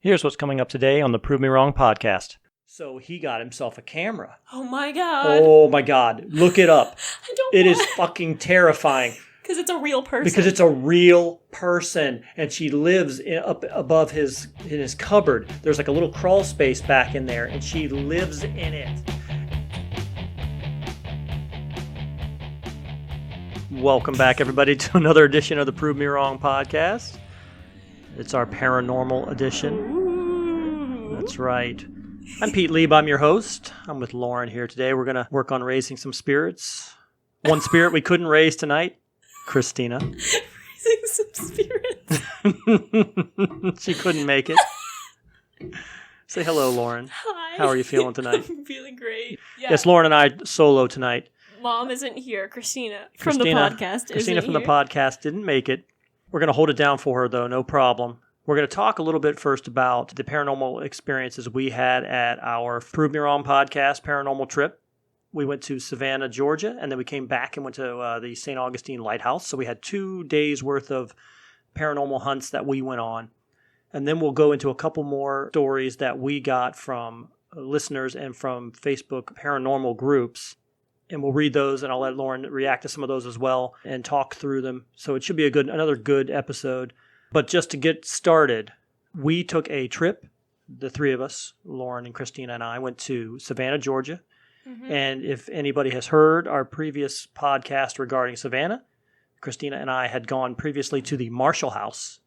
Here's what's coming up today on the Prove Me Wrong podcast. So he got himself a camera. Oh my God. Oh my God. Look it up. I don't It is fucking terrifying. Because it's a real person. Because it's a real person. And she lives up above in his cupboard. There's like a little crawl space back in there. And she lives in it. Welcome back, everybody, to another edition of the Prove Me Wrong podcast. It's our paranormal edition. Ooh. That's right. I'm Pete Lieb. I'm your host. I'm with Lauren here today. We're going to work on raising some spirits. One spirit we couldn't raise tonight, Christina. Raising some spirits. She couldn't make it. Say hello, Lauren. Hi. How are you feeling tonight? I'm feeling great. Yeah. Yes, Lauren and I solo tonight. Mom isn't here. Christina from the podcast Christina isn't from here. the podcast didn't make it. We're going to hold it down for her, though, no problem. We're going to talk a little bit first about the paranormal experiences we had at our Prove Me Wrong podcast, Paranormal Trip. We went to Savannah, Georgia, and then we came back and went to the St. Augustine Lighthouse. So we had 2 days worth of paranormal hunts that we went on. And then we'll go into a couple more stories that we got from listeners and from Facebook paranormal groups. And we'll read those, and I'll let Lauren react to some of those as well and talk through them. So it should be another good episode. But just to get started, we took a trip, the three of us, Lauren and Christina and I, went to Savannah, Georgia. Mm-hmm. And if anybody has heard our previous podcast regarding Savannah, Christina and I had gone previously to the Marshall House.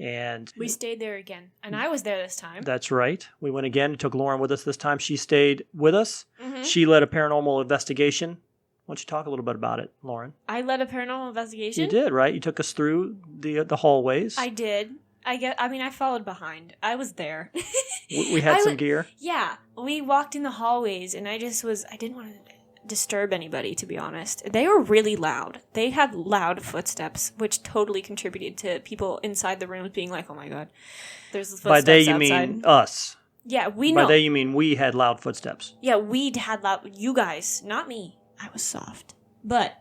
And we stayed there again, and I was there this time. That's right. We went again, took Lauren with us this time. She stayed with us. Mm-hmm. She led a paranormal investigation. Why don't you talk a little bit about it, Lauren? I led a paranormal investigation? You did, right? You took us through the hallways. I did. I followed behind. I was there. We had some gear. Yeah. We walked in the hallways, and I didn't want to disturb anybody, to be honest. They were really loud. They had loud footsteps, which totally contributed to people inside the rooms being like, oh my God, there's footsteps By they, you outside. mean us. Yeah, we know. By they, you mean we had loud footsteps. Yeah, we had loud... You guys, not me. I was soft. But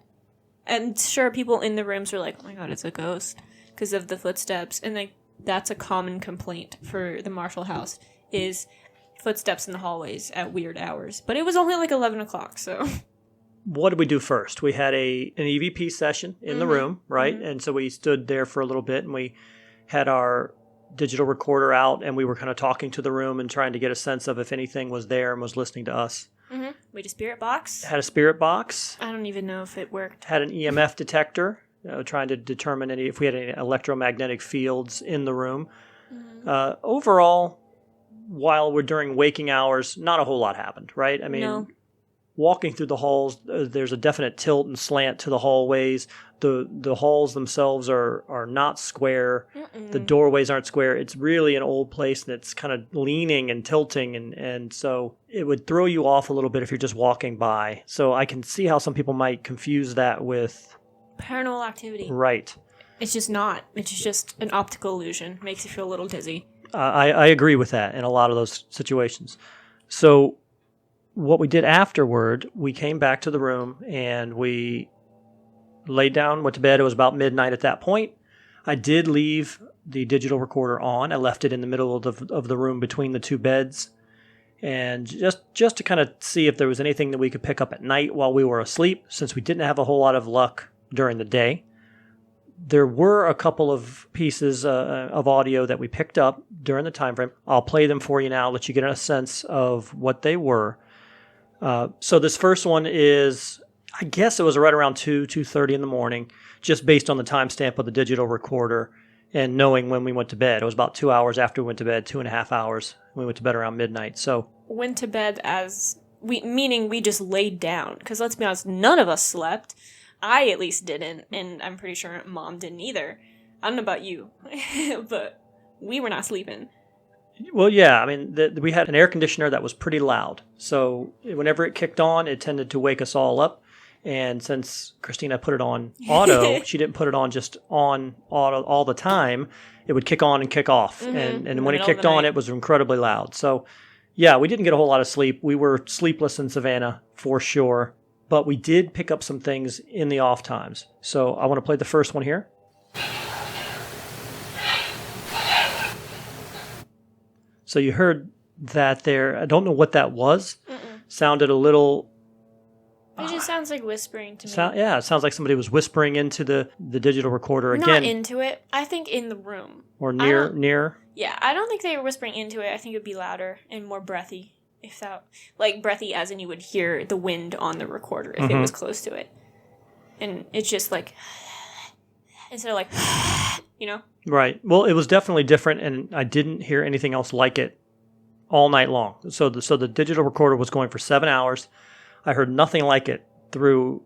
I'm sure people in the rooms were like, oh my God, it's a ghost because of the footsteps. And that's a common complaint for the Marshall House is footsteps in the hallways at weird hours. But it was only like 11 o'clock, so... What did we do first? We had an EVP session in the room, right? Mm-hmm. And so we stood there for a little bit, and we had our digital recorder out, and we were kind of talking to the room and trying to get a sense of if anything was there and was listening to us. Mm-hmm. We had a spirit box. Had a spirit box. I don't even know if it worked. Had an EMF detector, trying to determine if we had any electromagnetic fields in the room. Mm-hmm. Overall, while we're during waking hours, not a whole lot happened, right? I mean, no. Walking through the halls, there's a definite tilt and slant to the hallways. The halls themselves are not square. Mm-mm. The doorways aren't square. It's really an old place that's kind of leaning and tilting, and so it would throw you off a little bit if you're just walking by. So I can see how some people might confuse that with paranormal activity. Right. It's just not. It's just an optical illusion. Makes you feel a little dizzy. I agree with that in a lot of those situations. So what we did afterward, we came back to the room and we laid down, went to bed. It was about midnight at that point. I did leave the digital recorder on. I left it in the middle of the room between the two beds. And just to kind of see if there was anything that we could pick up at night while we were asleep, since we didn't have a whole lot of luck during the day. There were a couple of pieces of audio that we picked up during the time frame. I'll play them for you now, let you get a sense of what they were. So this first one is, I guess it was right around 2:30 in the morning, just based on the timestamp of the digital recorder and knowing when we went to bed. It was about 2 hours after we went to bed, 2.5 hours. We went to bed around midnight. So went to bed meaning we just laid down. Because let's be honest, none of us slept. I at least didn't, and I'm pretty sure Mom didn't either. I don't know about you, but we were not sleeping. Well, yeah. I mean, we had an air conditioner that was pretty loud. So whenever it kicked on, it tended to wake us all up. And since Christina put it on auto, she didn't put it on just on auto all the time. It would kick on and kick off. Mm-hmm. And when it kicked on, it was incredibly loud. So, yeah, we didn't get a whole lot of sleep. We were sleepless in Savannah for sure. But we did pick up some things in the off times. So I want to play the first one here. So you heard that there. I don't know what that was. Sounded a little. It just sounds like whispering to me. Yeah, it sounds like somebody was whispering into the digital recorder again. Not into it. I think in the room. Or near. Yeah, I don't think they were whispering into it. I think it would be louder and more breathy. If that, like breathy as in you would hear the wind on the recorder if it was close to it. And it's just like, instead of like, you know? Right. Well, it was definitely different, and I didn't hear anything else like it all night long. So the digital recorder was going for 7 hours. I heard nothing like it through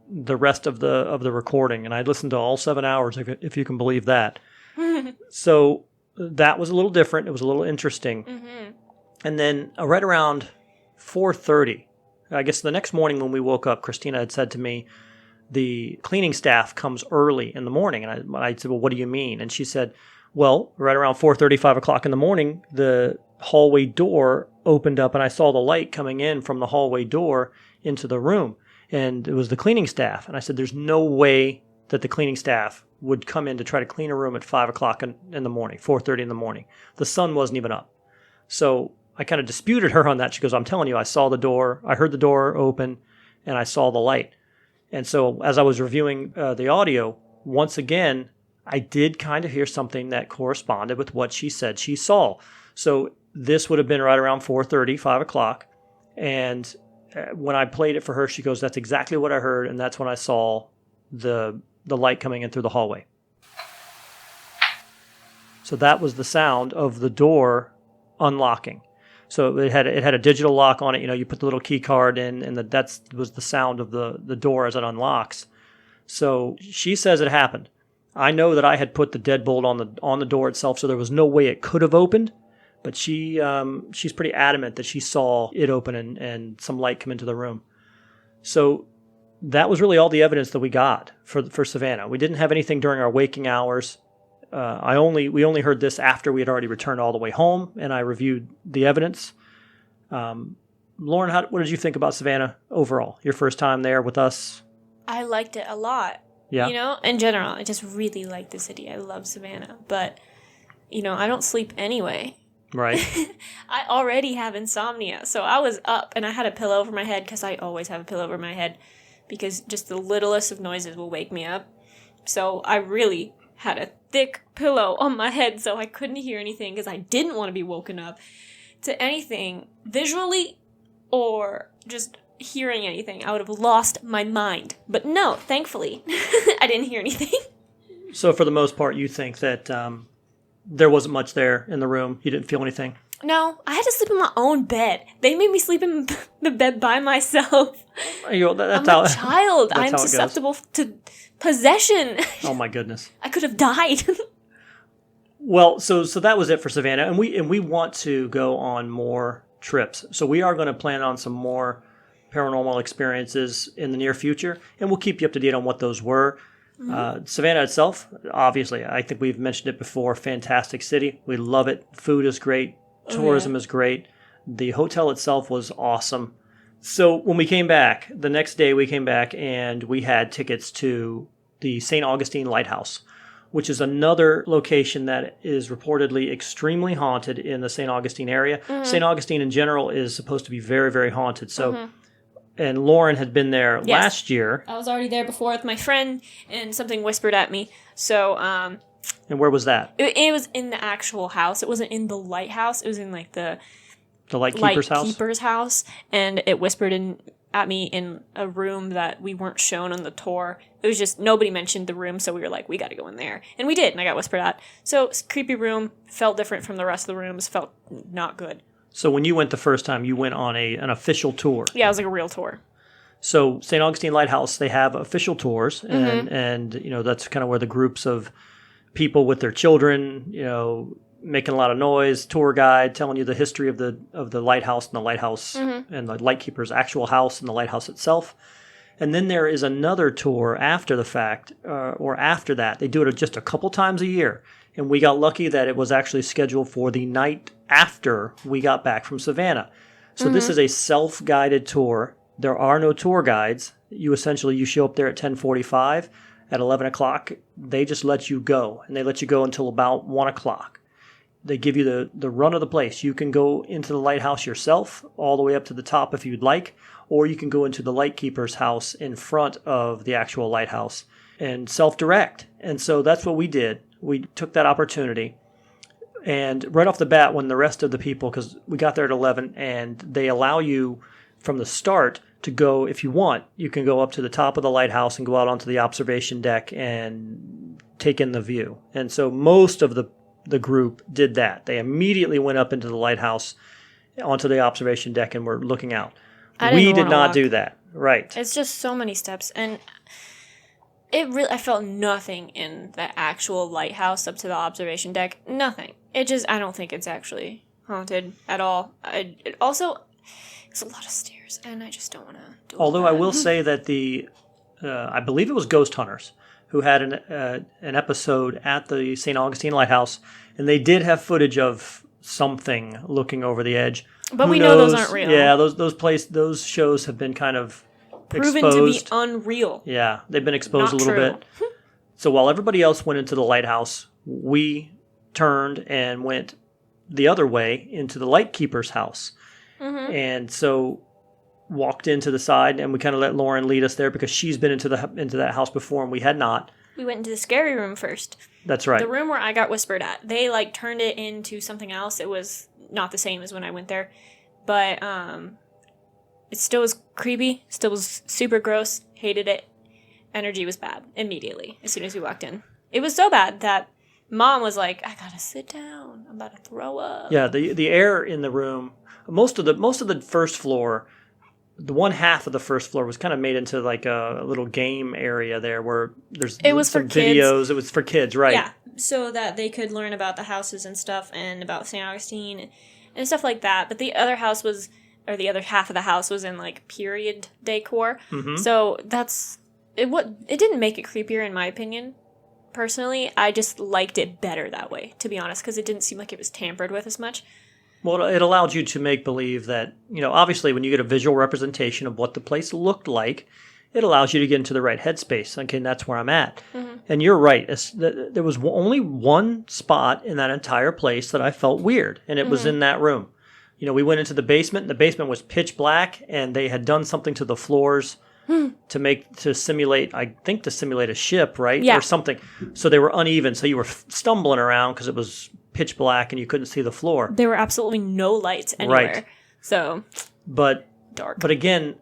the rest of the recording, and I listened to all 7 hours, if you can believe that. So that was a little different. It was a little interesting. Mm-hmm. And then right around 4:30, I guess the next morning when we woke up, Christina had said to me, the cleaning staff comes early in the morning. And I said, well, what do you mean? And she said, well, right around 4:30, 5 o'clock in the morning, the hallway door opened up and I saw the light coming in from the hallway door into the room. And it was the cleaning staff. And I said, there's no way that the cleaning staff would come in to try to clean a room at 5 o'clock in the morning, 4:30 in the morning. The sun wasn't even up. So I kind of disputed her on that. She goes, I'm telling you, I saw the door, I heard the door open, and I saw the light. And so as I was reviewing the audio, once again, I did kind of hear something that corresponded with what she said she saw. So this would have been right around 4:30, 5 o'clock. And when I played it for her, she goes, that's exactly what I heard. And that's when I saw the light coming in through the hallway. So that was the sound of the door unlocking. So it had a digital lock on it. You know, you put the little key card in, and that was the sound of the door as it unlocks. So she says it happened. I know that I had put the deadbolt on the door itself, so there was no way it could have opened. But she's pretty adamant that she saw it open and some light come into the room. So that was really all the evidence that we got for Savannah. We didn't have anything during our waking hours. We only heard this after we had already returned all the way home, and I reviewed the evidence. Lauren, what did you think about Savannah overall? Your first time there with us? I liked it a lot. Yeah. You know, in general, I just really like the city. I love Savannah, but you know, I don't sleep anyway. Right. I already have insomnia, so I was up and I had a pillow over my head because I always have a pillow over my head because just the littlest of noises will wake me up. So I really had a thick pillow on my head so I couldn't hear anything because I didn't want to be woken up to anything visually or just hearing anything. I would have lost my mind. But no, thankfully, I didn't hear anything. So for the most part, you think that there wasn't much there in the room? You didn't feel anything? No, I had to sleep in my own bed. They made me sleep in the bed by myself. I'm a child. I'm susceptible to possession. Oh my goodness. I could have died. Well, so that was it for Savannah, and we want to go on more trips. So we are going to plan on some more paranormal experiences in the near future, and we'll keep you up to date on what those were. Mm-hmm. Savannah itself, obviously, I think we've mentioned it before, fantastic city. We love it. Food is great. Tourism is great. The hotel itself was awesome. So when we came back, the next day we came back and we had tickets to the St. Augustine Lighthouse, which is another location that is reportedly extremely haunted in the St. Augustine area. Mm-hmm. St. Augustine in general is supposed to be very, very haunted. So, and Lauren had been there last year. I was already there before with my friend, and something whispered at me. So, and where was that? It was in the actual house. It wasn't in the lighthouse. It was in like the lightkeeper's house, and it whispered at me in a room that we weren't shown on the tour. It was just nobody mentioned the room, so we were like, we got to go in there, and we did. And I got whispered at. So creepy room, felt different from the rest of the rooms. Felt not good. So when you went the first time, you went on an official tour. Yeah, it was like a real tour. So St. Augustine Lighthouse, they have official tours, and you know that's kind of where the groups of people with their children, you know, making a lot of noise, tour guide telling you the history of the lighthouse and the lighthouse and the lightkeeper's actual house and the lighthouse itself. And then there is another tour after the fact, or after that. They do it just a couple times a year. And we got lucky that it was actually scheduled for the night after we got back from Savannah. So this is a self-guided tour. There are no tour guides. You show up there at 10:45. At 11 o'clock, they just let you go. And they let you go until about 1 o'clock. they give you the run of the place. You can go into the lighthouse yourself all the way up to the top if you'd like, or you can go into the lightkeeper's house in front of the actual lighthouse and self-direct. And so that's what we did. We took that opportunity. And right off the bat, when the rest of the people, because we got there at 11, and they allow you from the start to go, if you want, you can go up to the top of the lighthouse and go out onto the observation deck and take in the view. And so most of the group did that. They immediately went up into the lighthouse onto the observation deck and were looking out. We did not do that. Right. It's just so many steps. And I felt nothing in the actual lighthouse up to the observation deck. Nothing. I don't think it's actually haunted at all. It's a lot of stairs, and I just don't want to do it. Although I will say that I believe it was Ghost Hunters who had an episode at the St. Augustine Lighthouse, and they did have footage of something looking over the edge. But we know those aren't real. Yeah, those shows have been kind of proven exposed. To be unreal. Yeah, they've been exposed Not a little true. bit. So while everybody else went into the lighthouse, we turned and went the other way into the lightkeeper's house. Mm-hmm. And so walked into the side, and we kind of let Lauren lead us there because she's been into that house before, and we had not. We went into the scary room first. That's right. The room where I got whispered at. They turned it into something else. It was not the same as when I went there, but it still was creepy. Still was super gross. Hated it. Energy was bad immediately as soon as we walked in. It was so bad that Mom was like, "I gotta sit down. I'm about to throw up." Yeah, the air in the room. Most of the first floor, the one half of the first floor was kind of made into like a little game area there where there's some videos. It was for kids, right? Yeah, so that they could learn about the houses and stuff and about St. Augustine and stuff like that. But the other half of the house was in like period decor. Mm-hmm. So it didn't make it creepier in my opinion. Personally, I just liked it better that way, to be honest, because it didn't seem like it was tampered with as much. Well, it allowed you to make believe that, obviously when you get a visual representation of what the place looked like, it allows you to get into the right headspace. Okay, and that's where I'm at. Mm-hmm. And you're right. There was only one spot in that entire place that I felt weird, and it was in that room. We went into the basement, and the basement was pitch black, and they had done something to the floors to simulate a ship, right? Yeah. Or something. So they were uneven, so you were stumbling around because it was pitch black and you couldn't see the floor. There were absolutely no lights anywhere. Right. So, dark. But again,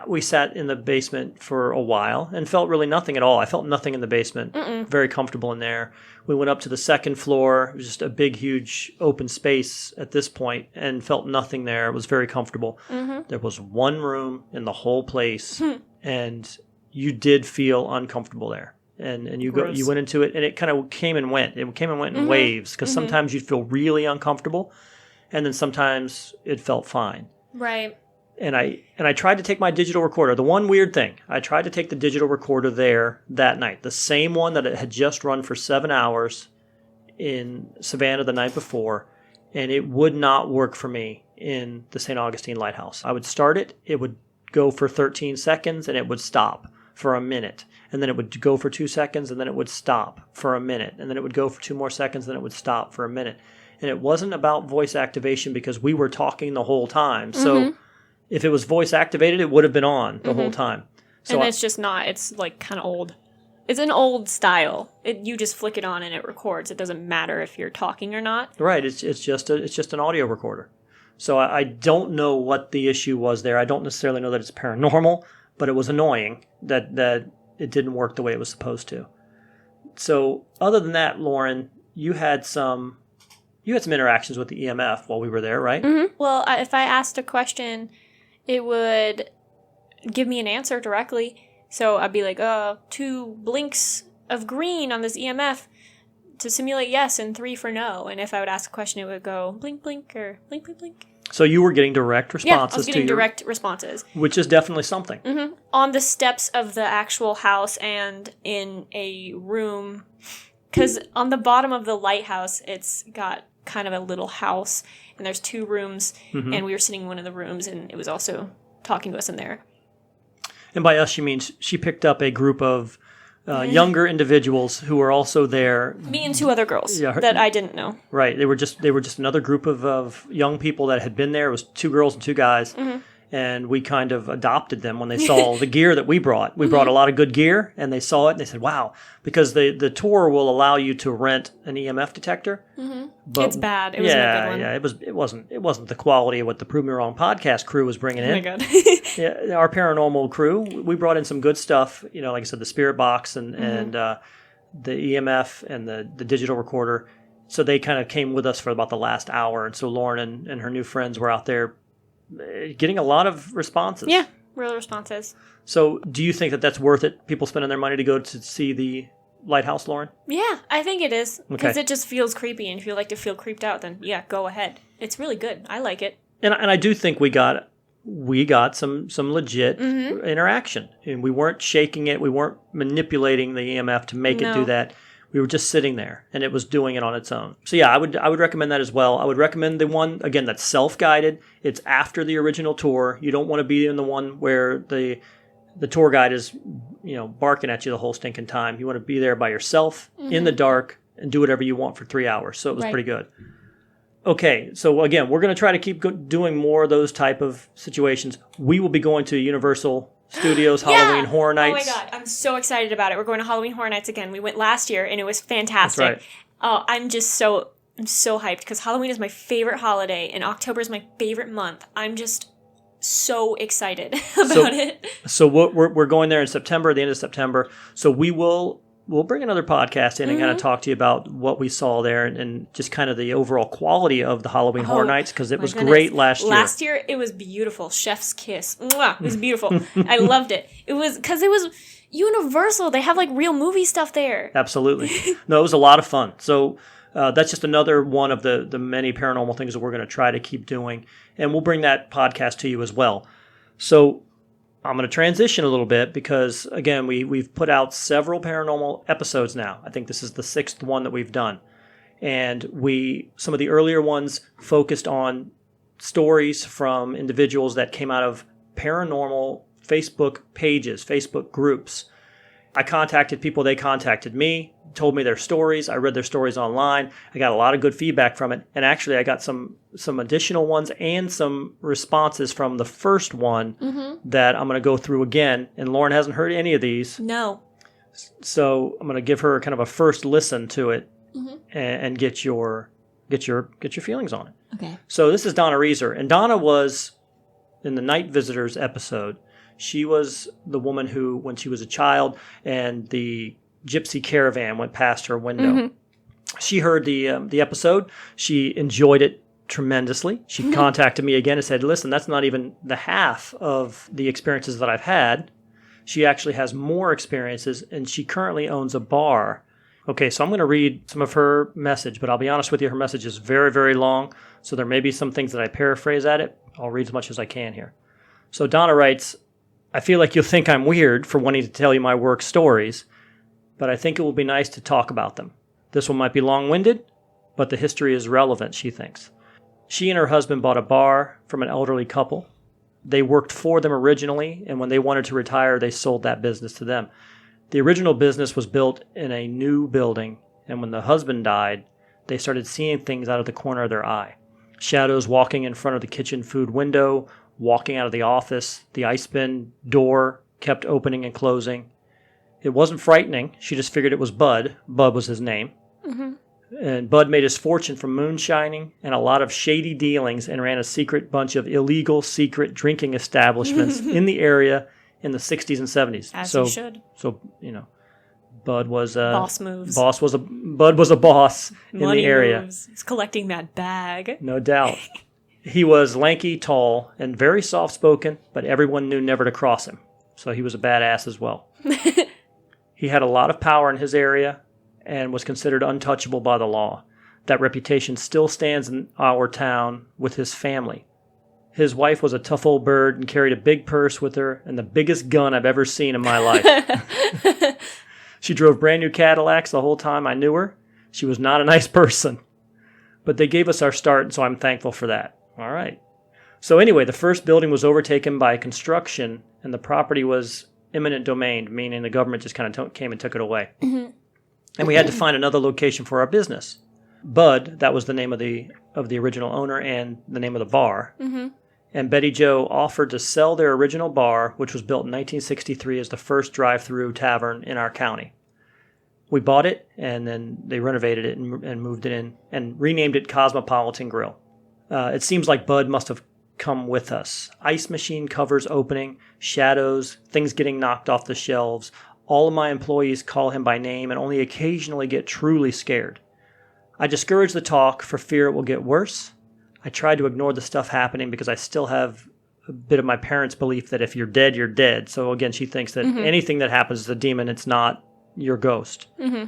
we sat in the basement for a while and felt really nothing at all. I felt nothing in the basement. Mm-mm. Very comfortable in there. We went up to the second floor. It was just a big, huge open space at this point and felt nothing there. It was very comfortable. Mm-hmm. There was one room in the whole place and you did feel uncomfortable there. And you went into it, and it kind of came and went. It came and went in waves because sometimes you'd feel really uncomfortable, and then sometimes it felt fine. Right. And I tried to take my digital recorder. The one weird thing, I tried to take the digital recorder there that night, the same one that it had just run for 7 hours in Savannah the night before, and it would not work for me in the St. Augustine Lighthouse. I would start it, it would go for 13 seconds, and it would stop for a minute. And then it would go for 2 seconds, and then it would stop for a minute. And then it would go for 2 more seconds, and then it would stop for a minute. And it wasn't about voice activation because we were talking the whole time. So if it was voice activated, it would have been on the whole time. So and it's just not. It's like kind of old. It's an old style. You just flick it on and it records. It doesn't matter if you're talking or not. Right. It's just an audio recorder. So I don't know what the issue was there. I don't necessarily know that it's paranormal, but it was annoying that it didn't work the way it was supposed to. So other than that, Lauren, you had some interactions with the EMF while we were there, right? Mm-hmm. Well, if I asked a question, it would give me an answer directly. So I'd be like, 2 blinks of green on this EMF to simulate yes and 3 for no. And if I would ask a question, it would go blink, blink, or blink, blink, blink. So you were getting direct responses. Yeah, I was getting direct responses. Which is definitely something. Mm-hmm. On the steps of the actual house and in a room. Because on the bottom of the lighthouse, it's got kind of a little house. And there's 2 rooms. Mm-hmm. And we were sitting in one of the rooms. And it was also talking to us in there. And by us, she means she picked up a group of younger individuals who were also there. Me and two other girls that I didn't know. Right. They were just another group of young people that had been there. It was 2 girls and 2 guys. Mm-hmm. And we kind of adopted them when they saw the gear that we brought. We brought a lot of good gear, and they saw it, and they said, wow. Because the tour will allow you to rent an EMF detector. Mm-hmm. But it's bad. It wasn't a good one. Yeah, it wasn't the quality of what the Prove Me Wrong podcast crew was bringing in. Oh, my God. Yeah, our paranormal crew, we brought in some good stuff. You know, like I said, the spirit box and the EMF and the digital recorder. So they kind of came with us for about the last hour. And so Lauren and her new friends were out there getting a lot of responses. Yeah, real responses. So do you think that that's worth it, people spending their money to go to see the lighthouse, Lauren? Yeah, I think it is. Because it just feels creepy, and if you like to feel creeped out, then yeah, go ahead. It's really good. I like it. And I do think we got some legit interaction. And we weren't shaking it. We weren't manipulating the EMF to make it do that. We were just sitting there, and it was doing it on its own. So yeah, I would recommend that as well. I would recommend the one, again, that's self-guided. It's after the original tour. You don't want to be in the one where the tour guide is, barking at you the whole stinking time. You want to be there by yourself, in the dark, and do whatever you want for 3 hours. So it was pretty good. Okay, so again, we're going to try to keep doing more of those type of situations. We will be going to Universal Studios Halloween Horror Nights. Oh my God, I'm so excited about it. We're going to Halloween Horror Nights again. We went last year and it was fantastic. That's right. Oh, I'm so hyped because Halloween is my favorite holiday and October is my favorite month. I'm just so excited about it. So we're going there in September, the end of September. So we'll bring another podcast in and kind of talk to you about what we saw there and just kind of the overall quality of the Halloween Horror Nights, because it was great last year. Last year, it was beautiful. Chef's kiss. Mwah! It was beautiful. I loved it. It was because it was Universal. They have like real movie stuff there. Absolutely. No, it was a lot of fun. So that's just another one of the many paranormal things that we're going to try to keep doing. And we'll bring that podcast to you as well. So I'm going to transition a little bit because, again, we've put out several paranormal episodes now. I think this is the 6th one that we've done. And some of the earlier ones focused on stories from individuals that came out of paranormal Facebook pages, Facebook groups. I contacted people, they contacted me, told me their stories. I read their stories online. I got a lot of good feedback from it. And actually, I got some additional ones and some responses from the first one that I'm going to go through again. And Lauren hasn't heard any of these. No. So I'm going to give her kind of a first listen to it and get your feelings on it. Okay. So this is Donna Reiser. And Donna was in the Night Visitors episode. She was the woman who, when she was a child and the gypsy caravan went past her window. She heard the episode. She enjoyed it tremendously. She contacted me again and said, listen, that's not even the half of the experiences that I've had. She actually has more experiences, and she currently owns a bar. Okay, so I'm going to read some of her message, but I'll be honest with you, her message is very, very long, so there may be some things that I paraphrase at it. I'll read as much as I can here. So Donna writes, I feel like you'll think I'm weird for wanting to tell you my work stories, but I think it will be nice to talk about them. This one might be long-winded, but the history is relevant, she thinks. She and her husband bought a bar from an elderly couple. They worked for them originally, and when they wanted to retire, they sold that business to them. The original business was built in a new building, and when the husband died, they started seeing things out of the corner of their eye. Shadows walking in front of the kitchen food window, walking out of the office, the ice bin door kept opening and closing. It wasn't frightening. She just figured it was Bud. Bud was his name. And Bud made his fortune from moonshining and a lot of shady dealings and ran a secret bunch of illegal secret drinking establishments in the area in the 60s and 70s. As he should. So, Bud was a... Boss moves. Bud was a boss in the area. Moves. He's collecting that bag. No doubt. He was lanky, tall, and very soft-spoken, but everyone knew never to cross him. So he was a badass as well. He had a lot of power in his area and was considered untouchable by the law. That reputation still stands in our town with his family. His wife was a tough old bird and carried a big purse with her and the biggest gun I've ever seen in my life. She drove brand new Cadillacs the whole time I knew her. She was not a nice person. But they gave us our start, and so I'm thankful for that. All right. So anyway, the first building was overtaken by construction, and the property was eminent domain, meaning the government just kind of came and took it away. Mm-hmm. And we had to find another location for our business. Bud, that was the name of the original owner and the name of the bar. Mm-hmm. And Betty Joe offered to sell their original bar, which was built in 1963 as the first drive-through tavern in our county. We bought it, and then they renovated it and moved it in and renamed it Cosmopolitan Grill. It seems like Bud must have come with us. Ice machine covers opening, shadows, things getting knocked off the shelves. All of my employees call him by name and only occasionally get truly scared. I discourage the talk for fear it will get worse. I try to ignore the stuff happening because I still have a bit of my parents' belief that if you're dead, you're dead. So again, she thinks that anything that happens is a demon. It's not your ghost. Mm-hmm.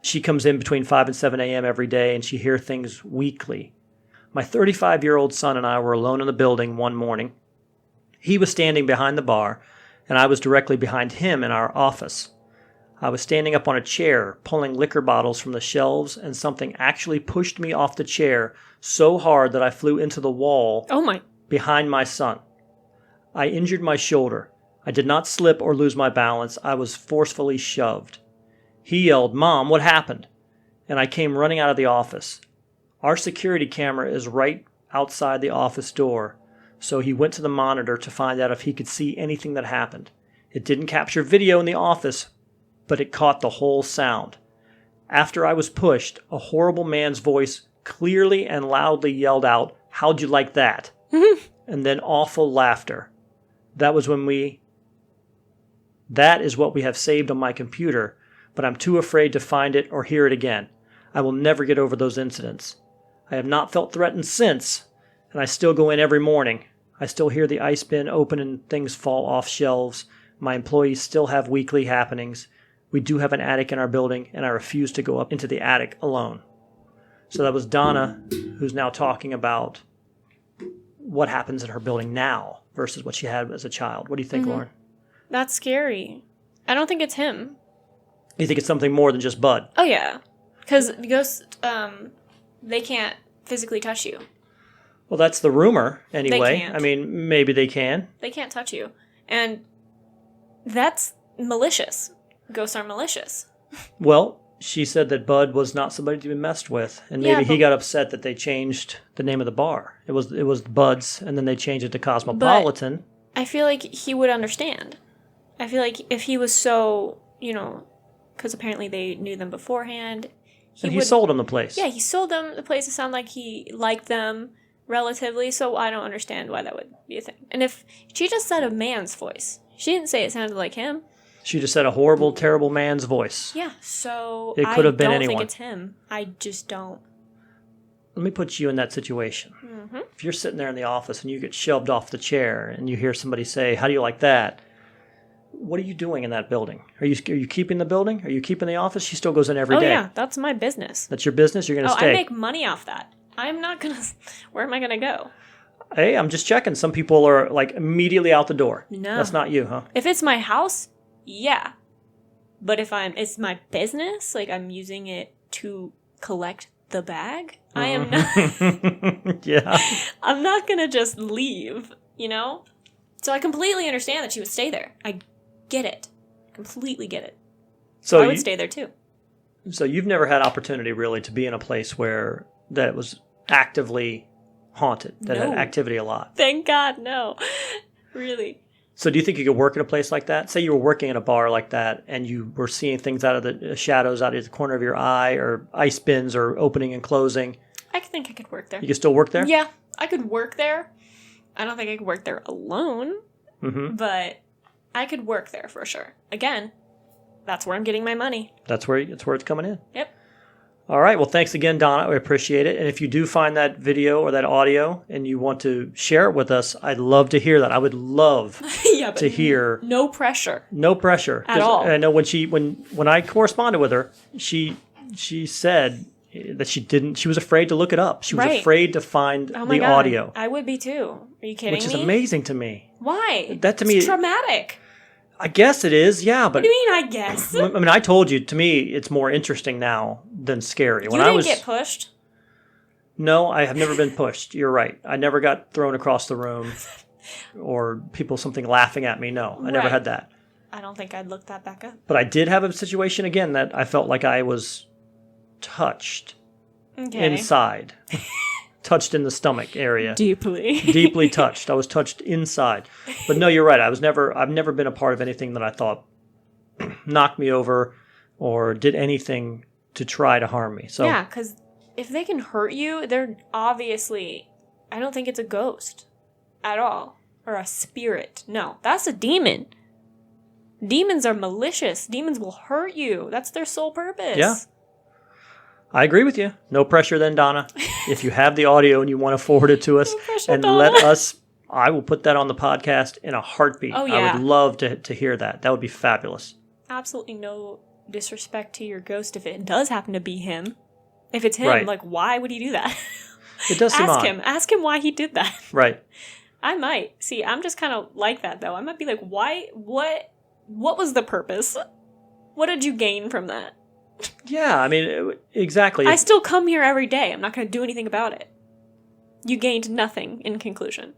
She comes in between 5 and 7 a.m. every day, and she hears things weekly. My 35-year-old son and I were alone in the building one morning. He was standing behind the bar, and I was directly behind him in our office. I was standing up on a chair, pulling liquor bottles from the shelves, and something actually pushed me off the chair so hard that I flew into the wall behind my son. I injured my shoulder. I did not slip or lose my balance. I was forcefully shoved. He yelled, "Mom, what happened?" And I came running out of the office. Our security camera is right outside the office door, so he went to the monitor to find out if he could see anything that happened. It didn't capture video in the office, but it caught the whole sound. After I was pushed, a horrible man's voice clearly and loudly yelled out, "How'd you like that?" And then awful laughter. That is what we have saved on my computer, but I'm too afraid to find it or hear it again. I will never get over those incidents. I have not felt threatened since, and I still go in every morning. I still hear the ice bin open and things fall off shelves. My employees still have weekly happenings. We do have an attic in our building, and I refuse to go up into the attic alone. So that was Donna, who's now talking about what happens in her building now versus what she had as a child. What do you think, Lauren? That's scary. I don't think it's him. You think it's something more than just Bud? Oh, yeah. Because ghosts, they can't physically touch you. Well, that's the rumor, anyway. They can't. I mean, maybe they can. They can't touch you. And that's malicious. Ghosts are malicious. Well, she said that Bud was not somebody to be messed with, and maybe he got upset that they changed the name of the bar. It was Bud's, and then they changed it to Cosmopolitan. But I feel like he would understand. I feel like if he was so, because apparently they knew them beforehand. He sold them the place. Yeah, he sold them the place. It sounded like he liked them relatively, so I don't understand why that would be a thing. And if she just said a man's voice, she didn't say it sounded like him. She just said a horrible, terrible man's voice. Yeah, so it could have been anyone. I don't think it's him. I just don't. Let me put you in that situation. Mm-hmm. If you're sitting there in the office and you get shoved off the chair and you hear somebody say, "How do you like that?" What are you doing in that building? Are you keeping the building? Are you keeping the office? She still goes in every day. Oh, yeah, that's my business. That's your business? You're going to stay? I make money off that. I'm not going to... Where am I going to go? Hey, I'm just checking. Some people are immediately out the door. No. That's not you, huh? If it's my house, yeah. But if it's my business, I'm using it to collect the bag, I am not... Yeah. I'm not going to just leave, So I completely understand that she would stay there. I get it. Completely get it. So I would stay there too. So you've never had opportunity really to be in a place where that was actively haunted, that had activity a lot? Thank God, no. Really. So do you think you could work in a place like that? Say you were working in a bar like that and you were seeing things out of the shadows, out of the corner of your eye, or ice bins or opening and closing. I think I could work there. You could still work there? Yeah, I could work there. I don't think I could work there alone, but I could work there for sure. Again, that's where I'm getting my money. That's where it's coming in. Yep. All right. Well, thanks again, Donna. We appreciate it. And if you do find that video or that audio and you want to share it with us, I'd love to hear that. I would love to hear. No pressure. No pressure. At all. I know when I corresponded with her, she said that she was afraid to look it up. She was afraid to find the audio. I would be too. Are you kidding me? Which is amazing to me. Why? That to me is traumatic. I guess it is, yeah. But what do you mean, I guess? I mean, I told you, to me, it's more interesting now than scary. You didn't get pushed? No, I have never been pushed. You're right. I never got thrown across the room or something laughing at me. No, I never had that. I don't think I'd look that back up. But I did have a situation again that I felt like I was touched inside. Touched in the stomach area. Deeply touched. I was touched inside. But no, you're right. I've never been a part of anything that I thought knocked me over or did anything to try to harm me. So yeah, because if they can hurt you, they're obviously, I don't think it's a ghost at all. Or a spirit. No, that's a demon. Demons are malicious. Demons will hurt you. That's their sole purpose. Yeah. I agree with you. No pressure then, Donna. If you have the audio and you want to forward it to us and Donna. let us, I will put that on the podcast in a heartbeat. Oh, yeah. I would love to hear that. That would be fabulous. Absolutely no disrespect to your ghost if it does happen to be him. If it's him, Right. like, why would he do that? It does seem odd. Ask him why he did that. Right. I might. See, I'm just kind of like that, though. I might be like, why? What was the purpose? What did you gain from that? Yeah, I mean, exactly. I still come here every day. I'm not going to do anything about it. You gained nothing in conclusion.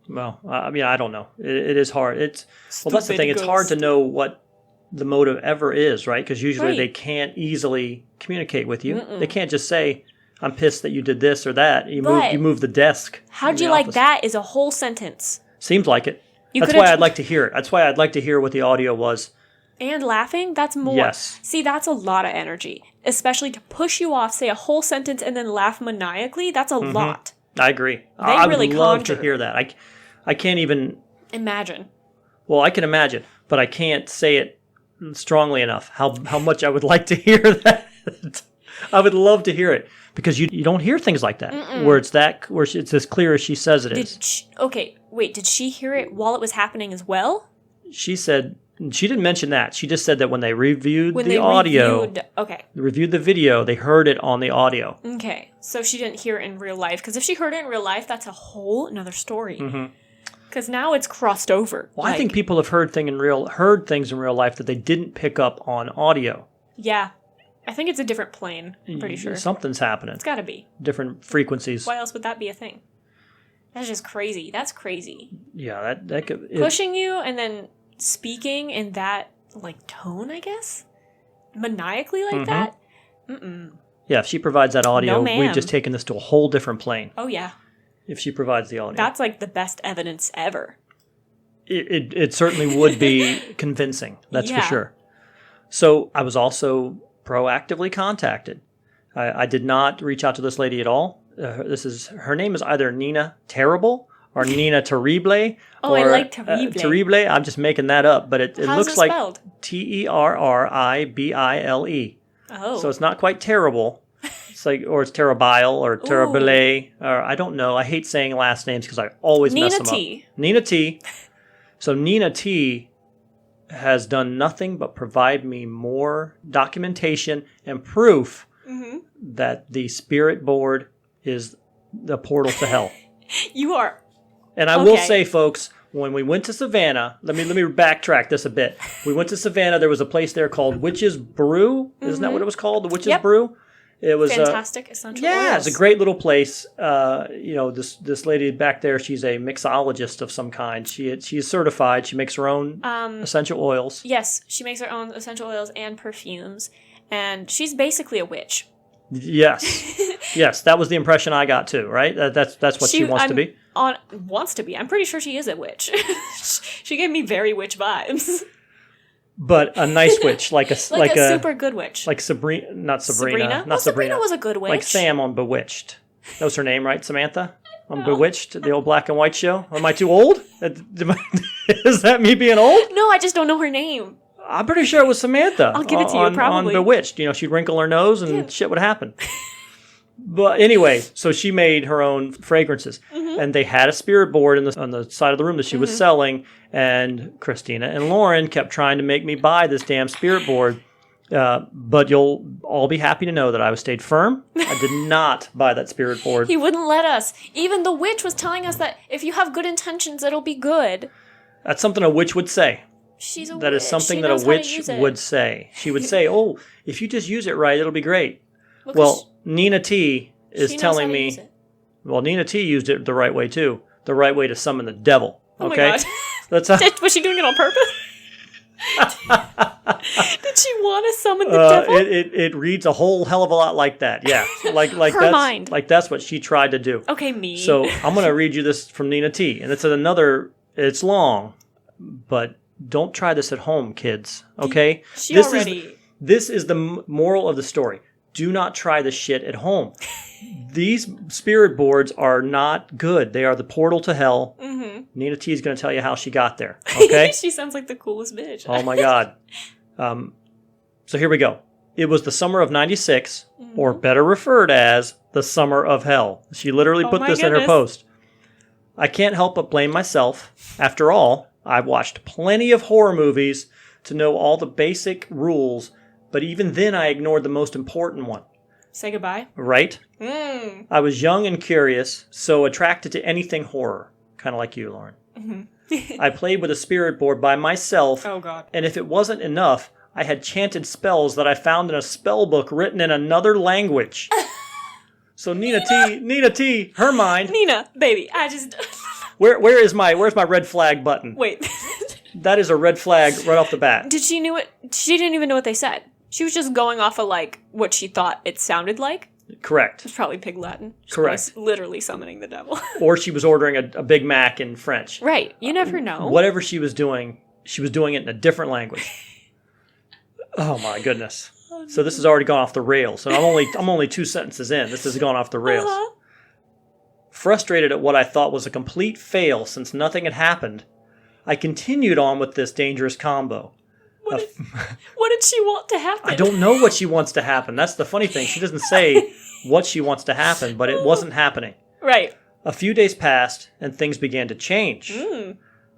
Well, I mean, I don't know. It is hard. That's the thing. It's ghost. hard to know what the motive ever is, right? Because usually Right. they can't easily communicate with you. They can't just say, I'm pissed that you did this or that. You move the desk. How'd you like that is a whole sentence. Seems like it. You That's could've- why I'd like to hear it. That's why I'd like to hear what the audio was. And laughing, that's more. Yes. See, that's a lot of energy. Especially to push you off, say a whole sentence, and then laugh maniacally. That's a lot. I agree. I really would love conjure. to hear that. I can't even... Imagine. Well, I can imagine, but I can't say it strongly enough how much I would like to hear that. I would love to hear it because you don't hear things like that where it's as clear as she says it is. Okay, wait, did she hear it while it was happening as well? She said she didn't mention that. She just said that when they reviewed the audio, reviewed the video, they heard it on the audio. Okay, so she didn't hear it in real life because if she heard it in real life, that's a whole another story. Because now it's crossed over. Well, I think people have heard things in real life that they didn't pick up on audio. Yeah. I think it's a different plane, I'm pretty sure. Something's happening. It's gotta be. Different frequencies. Why else would that be a thing? That's just crazy. That's crazy. Yeah, that could... Pushing you and then speaking in that, like, tone, I guess? Maniacally like that? Mm-mm. Yeah, if she provides that audio, No, ma'am. we've just taken this to a whole different plane. Oh, yeah. If she provides the audio. That's, like, the best evidence ever. It certainly would be convincing. That's for Yeah. sure. So I was also proactively contacted. I did not reach out to this lady at all. Her name is either Nina Terrible or Nina Terrible. Oh, I like Terrible. Terrible. I'm just making that up, but it How's looks it like spelled? Terribile. Oh. So it's not quite terrible. It's like, or it's Terribile or Terrible, or I don't know. I hate saying last names because I always mess them up. Nina T. So Nina T has done nothing but provide me more documentation and proof that the spirit board is the portal to hell. You are. And I will say, folks, when we went to Savannah, let me backtrack this a bit. We went to Savannah. There was a place there called Witch's Brew. Isn't that what it was called? The Witch's Brew. It was fantastic. Essential oils. Yeah, it's a great little place. This lady back there, she's a mixologist of some kind. She's certified. She makes her own essential oils. Yes, she makes her own essential oils and perfumes, and she's basically a witch. Yes, yes, that was the impression I got too. Right? That's what she wants to be. Wants to be. I'm pretty sure she is a witch. She gave me very witch vibes. But a nice witch, like a super good witch, like Sabrina, not Sabrina. Sabrina was a good witch, like Sam on Bewitched. That was her name, right? Samantha on Bewitched, the old black and white show. Am I too old? Is that me being old? No, I just don't know her name. I'm pretty sure it was Samantha. I'll give it to you, probably. On Bewitched. She'd wrinkle her nose and shit would happen. But anyway, so she made her own fragrances. And they had a spirit board on the side of the room that she was selling. And Christina and Lauren kept trying to make me buy this damn spirit board. But you'll all be happy to know that I stayed firm. I did not buy that spirit board. He wouldn't let us. Even the witch was telling us that if you have good intentions, it'll be good. That's something a witch would say. She's a witch. That is something that a witch would say. She would say, oh, if you just use it right, it'll be great. Well, Nina T is telling me... Well, Nina T used it the right way, too. The right way to summon the devil. Okay? Oh, my God. That's how... Was she doing it on purpose? Did she want to summon the devil? It reads a whole hell of a lot like that. Yeah, like Her that's mind. like that's what she tried to do. Okay, me. So I'm going to read you this from Nina T. And it's long, but don't try this at home, kids. Okay? This is the moral of the story. Do not try this shit at home. These spirit boards are not good. They are the portal to hell. Mm-hmm. Nina T is going to tell you how she got there. Okay? She sounds like the coolest bitch. Oh my God. So here we go. It was the summer of 96, or better referred as the summer of hell. She literally put this in her post. I can't help but blame myself. After all, I've watched plenty of horror movies to know all the basic rules, but even then I ignored the most important one. Say goodbye. Right? I was young and curious, so attracted to anything horror. Kind of like you, Lauren. I played with a spirit board by myself. Oh, God. And if it wasn't enough, I had chanted spells that I found in a spell book written in another language. So Nina T, her mind. Nina, baby, I just... Where's my red flag button? Wait. That is a red flag right off the bat. She didn't even know what they said. She was just going off of, like, what she thought it sounded like. Correct. It's probably Pig Latin. Correct. Literally summoning the devil. Or she was ordering a Big Mac in French. Right. You never know. Whatever she was doing it in a different language. Oh my goodness. Oh, no. So this has already gone off the rails. So I'm only 2 sentences in. This has gone off the rails. Uh-huh. Frustrated at what I thought was a complete fail since nothing had happened, I continued on with this dangerous combo. What did she want to happen? I don't know what she wants to happen. That's the funny thing. She doesn't say what she wants to happen, but it wasn't happening. Right. A few days passed, and things began to change.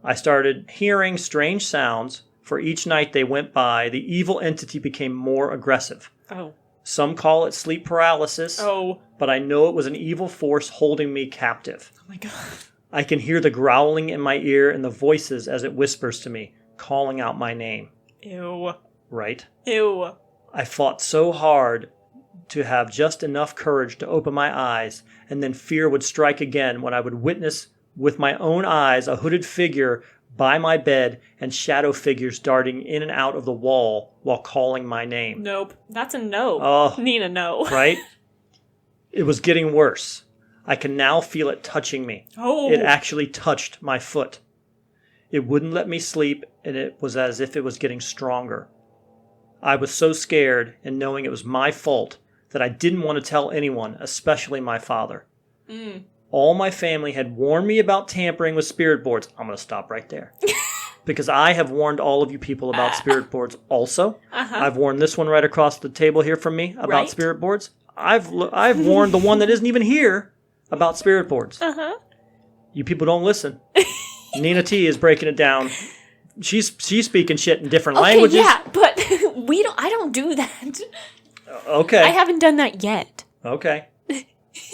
I started hearing strange sounds. For each night they went by, the evil entity became more aggressive. Oh. Some call it sleep paralysis. Oh. But I know it was an evil force holding me captive. Oh my God. I can hear the growling in my ear and the voices as it whispers to me, calling out my name. Ew. Right? Ew. I fought so hard to have just enough courage to open my eyes, and then fear would strike again when I would witness with my own eyes a hooded figure by my bed and shadow figures darting in and out of the wall while calling my name. Nope. That's a no. Oh, Nina, no. Right? It was getting worse. I can now feel it touching me. Oh. It actually touched my foot. It wouldn't let me sleep, and it was as if it was getting stronger. I was so scared, and knowing it was my fault, that I didn't want to tell anyone, especially my father. All my family had warned me about tampering with spirit boards. I'm going to stop right there. Because I have warned all of you people about spirit boards also. I've warned this one right across the table here from me about spirit boards. I've warned the one that isn't even here about spirit boards. You people don't listen. Nina T is breaking it down. She's speaking shit in different languages. Yeah, but I don't do that. Okay. I haven't done that yet. Okay.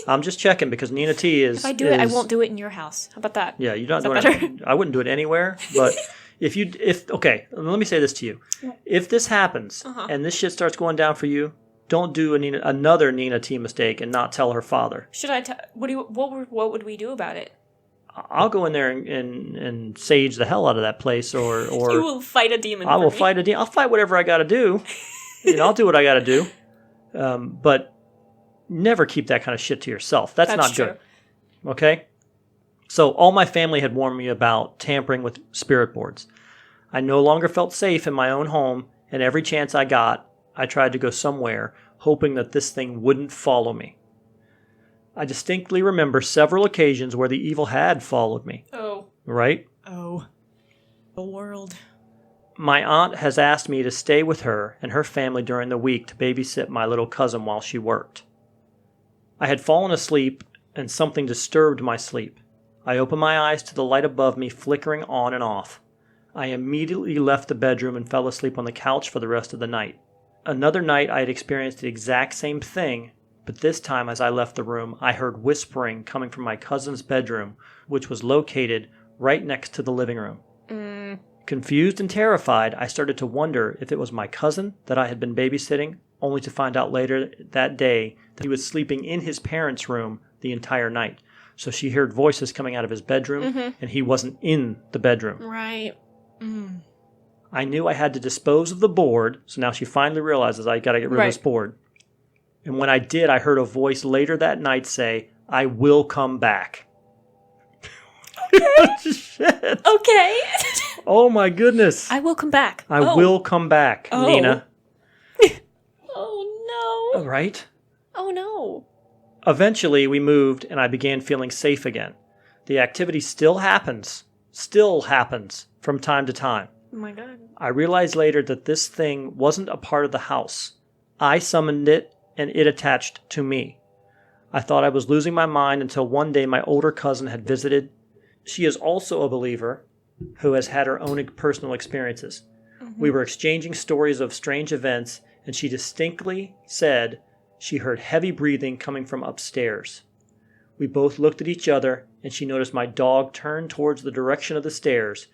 I'm just checking because Nina T is... If I do it, I won't do it in your house. How about that? Yeah, you're not doing it. I wouldn't do it anywhere, but okay, let me say this to you. If this happens and this shit starts going down for you, don't do another Nina T mistake and not tell her father. Should I what would we do about it? I'll go in there and sage the hell out of that place, or you will fight a demon. I will fight a demon. I'll fight whatever I got to do. I'll do what I got to do. But never keep that kind of shit to yourself. That's not true. Good. Okay? So all my family had warned me about tampering with spirit boards. I no longer felt safe in my own home, and every chance I got, I tried to go somewhere, hoping that this thing wouldn't follow me. I distinctly remember several occasions where the evil had followed me. Oh. Right? Oh. The world. My aunt has asked me to stay with her and her family during the week to babysit my little cousin while she worked. I had fallen asleep, and something disturbed my sleep. I opened my eyes to the light above me flickering on and off. I immediately left the bedroom and fell asleep on the couch for the rest of the night. Another night I had experienced the exact same thing, but this time as I left the room, I heard whispering coming from my cousin's bedroom, which was located right next to the living room. Confused and terrified, I started to wonder if it was my cousin that I had been babysitting, only to find out later that day that he was sleeping in his parents' room the entire night. So she heard voices coming out of his bedroom, and he wasn't in the bedroom. Right. I knew I had to dispose of the board, so now she finally realizes I got to get rid of this board. And when I did, I heard a voice later that night say, I will come back. Shit. Okay. Oh my goodness. I will come back. I will come back, Nina. Oh no. Right? Oh no. Eventually, we moved and I began feeling safe again. The activity still happens from time to time. Oh my God. I realized later that this thing wasn't a part of the house. I summoned it and it attached to me. I thought I was losing my mind until one day my older cousin had visited. She is also a believer who has had her own personal experiences. Mm-hmm. We were exchanging stories of strange events, and she distinctly said she heard heavy breathing coming from upstairs. We both looked at each other, and she noticed my dog turn towards the direction of the stairs,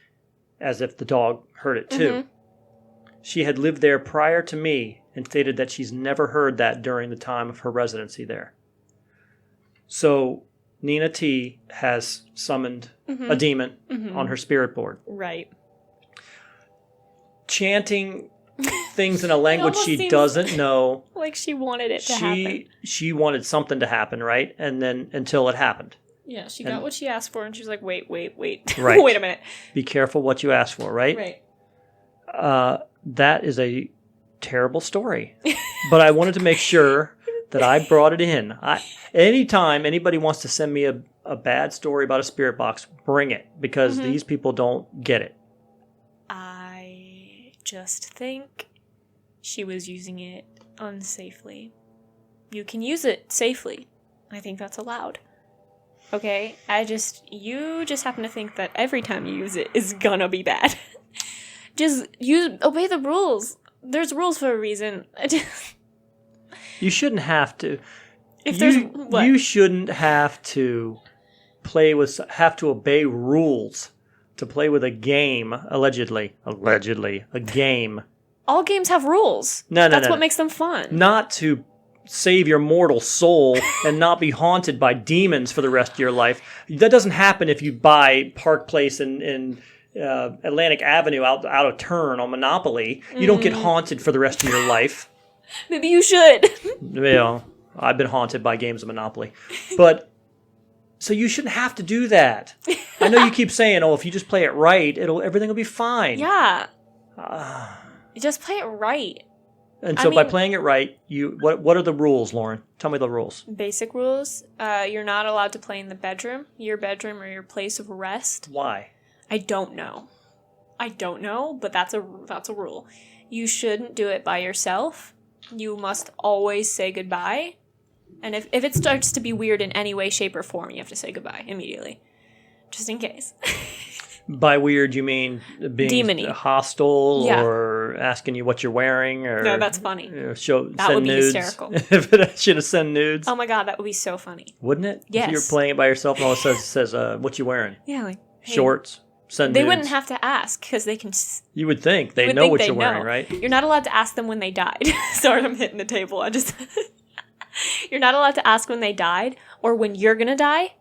as if the dog heard it too. Mm-hmm. She had lived there prior to me and stated that she's never heard that during the time of her residency there. So Nina T has summoned a demon on her spirit board. Right. Chanting things in a language she doesn't know. Like she wanted it to happen. She wanted something to happen, right? And then until it happened. Yeah, she got what she asked for, and she was like, wait. Right. Wait a minute. Be careful what you ask for, right? Right. That is a terrible story. But I wanted to make sure that I brought it in. Anytime anybody wants to send me a bad story about a spirit box, bring it, because these people don't get it. I just think she was using it unsafely. You can use it safely. I think that's allowed. Okay? You just happen to think that every time you use it is gonna be bad. Just obey the rules. There's rules for a reason. You shouldn't have to. You shouldn't have to have to obey rules to play with a game. Allegedly, a game. All games have rules. That's what makes them fun. Not to save your mortal soul and not be haunted by demons for the rest of your life. That doesn't happen if you buy Park Place in Atlantic Avenue out of turn on Monopoly. You don't get haunted for the rest of your life. Maybe you should. Well, I've been haunted by games of Monopoly. But, so you shouldn't have to do that. I know you keep saying, if you just play it right, everything will be fine. Yeah. Just play it right. And so by playing it right, what are the rules, Lauren? Tell me the rules. Basic rules. You're not allowed to play in the bedroom, your bedroom, or your place of rest. Why? I don't know, but that's a rule. You shouldn't do it by yourself. You must always say goodbye. And if it starts to be weird in any way, shape, or form, you have to say goodbye immediately. Just in case. By weird, you mean being demon-y. Hostile or asking you what you're wearing? Or no, that's funny. That would be nudes. Hysterical. If it should have sent nudes. Oh my God, that would be so funny. Wouldn't it? Yes. If you're playing it by yourself and all it says what you wearing? Yeah, like... Hey. Shorts. Send they nudes. wouldn't have to ask because they can... You would think. They know what you're wearing, right? You're not allowed to ask them when they died. Sorry, I'm hitting the table. You're not allowed to ask when they died or when you're going to die.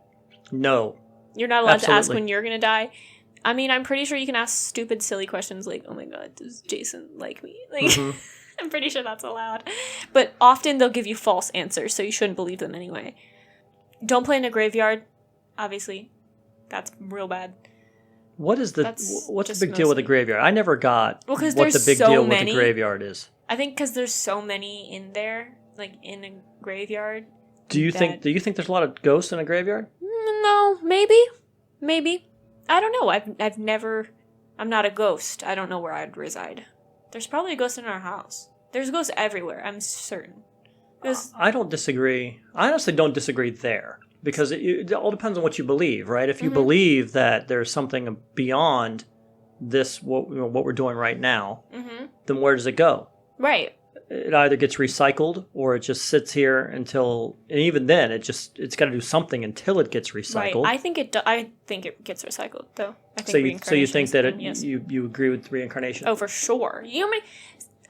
No. You're not allowed to ask when you're going to die. I mean, I'm pretty sure you can ask stupid, silly questions like, oh my God, does Jason like me? Like, I'm pretty sure that's allowed. But often they'll give you false answers, so you shouldn't believe them anyway. Don't play in a graveyard, obviously. That's real bad. What's the big deal with a graveyard? I never got what the big deal with the graveyard is. I think because there's so many in there, like in a graveyard. Do you think there's a lot of ghosts in a graveyard? No, maybe. I don't know. I'm not a ghost. I don't know where I'd reside. There's probably a ghost in our house. There's ghosts everywhere, I'm certain. I don't disagree. I honestly don't disagree there. Because it all depends on what you believe, right? If you believe that there's something beyond this, what we're doing right now, then where does it go? Right. It either gets recycled or it just sits here until, and even then, it's got to do something until it gets recycled. Right. I think it gets recycled, though. I think so you think that yes. you agree with reincarnation? Oh, for sure. You know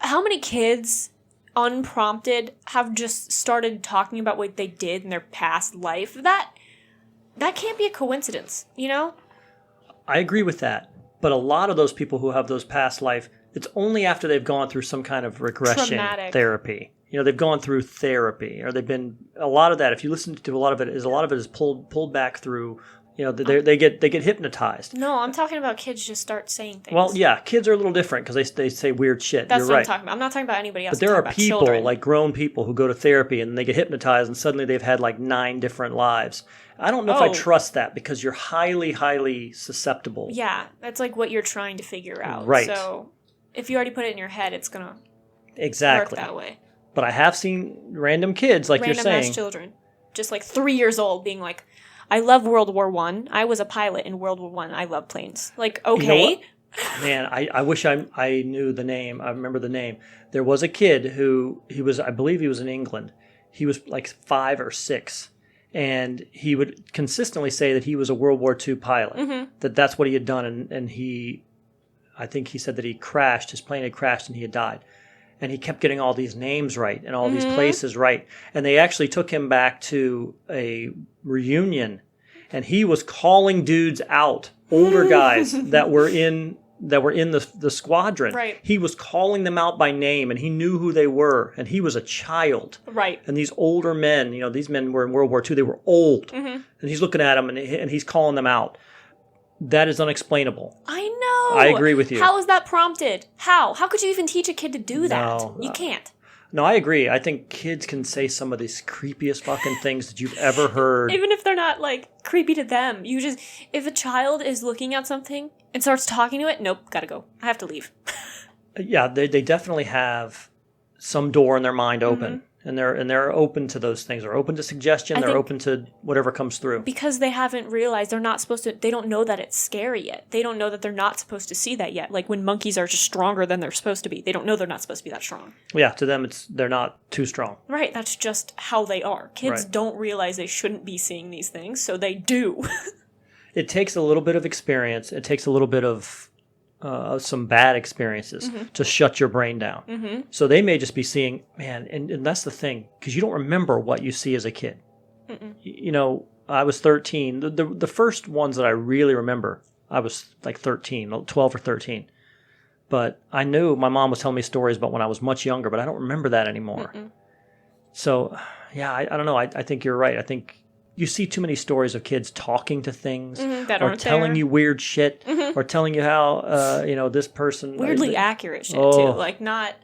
how many kids, unprompted, have just started talking about what they did in their past life? That can't be a coincidence, you know? I agree with that. But a lot of those people who have those past life, it's only after they've gone through some kind of regression therapy. They've gone through therapy, or they've been a lot of that. If you listen to a lot of it is pulled back through. They get hypnotized. No, I'm talking about kids just start saying things. Well, yeah, kids are a little different because they say weird shit. That's You're what right. I'm talking about. I'm not talking about anybody else. But there are people, children. like grown people, who go to therapy and they get hypnotized and suddenly they've had like 9 different lives. I don't know if I trust that because you're highly, highly susceptible. Yeah, that's like what you're trying to figure out. Right. So if you already put it in your head, it's going to work that way. But I have seen random kids, like you're saying. Random ass children. Just like 3 years old being like, I love World War I. I was a pilot in World War I. I love planes. Like, okay. You know what? Man, I wish I knew the name. I remember the name. There was a kid I believe he was in England. He was like 5 or 6. And he would consistently say that he was a World War II pilot. Mm-hmm. That's what he had done. And I think he said that he crashed. His plane had crashed and he had died. And he kept getting all these names right and all these places right. And they actually took him back to a reunion. And he was calling dudes out, older guys that were in the squadron. Right. He was calling them out by name, and he knew who they were. And he was a child. Right. And these older men, these men were in World War II. They were old. Mm-hmm. And he's looking at them, and he's calling them out. That is unexplainable. I know. I agree with you. How is that prompted? How? How could you even teach a kid to do that? No, you can't. No, I agree. I think kids can say some of these creepiest fucking things that you've ever heard. Even if they're not, like, creepy to them. If a child is looking at something and starts talking to it, nope, gotta go. I have to leave. Yeah, they definitely have some door in their mind open. Mm-hmm. And they're open to those things. They're open to suggestion. They're open to whatever comes through. Because they haven't realized they're not supposed to. They don't know that it's scary yet. They don't know that they're not supposed to see that yet. Like when monkeys are just stronger than they're supposed to be. They don't know they're not supposed to be that strong. Yeah, to them they're not too strong. Right. That's just how they are. Kids don't realize they shouldn't be seeing these things, so they do. It takes a little bit of experience. It takes a little bit of some bad experiences to shut your brain down. Mm-hmm. So they may just be seeing, man, and that's the thing, because you don't remember what you see as a kid. Mm-mm. I was 13. The first ones that I really remember, I was like 13, 12 or 13. But I knew my mom was telling me stories about when I was much younger, but I don't remember that anymore. Mm-mm. So, yeah, I don't know. I think you're right. I think you see too many stories of kids talking to things or telling you weird shit or telling you how, this person... Weirdly accurate shit, too. Like, not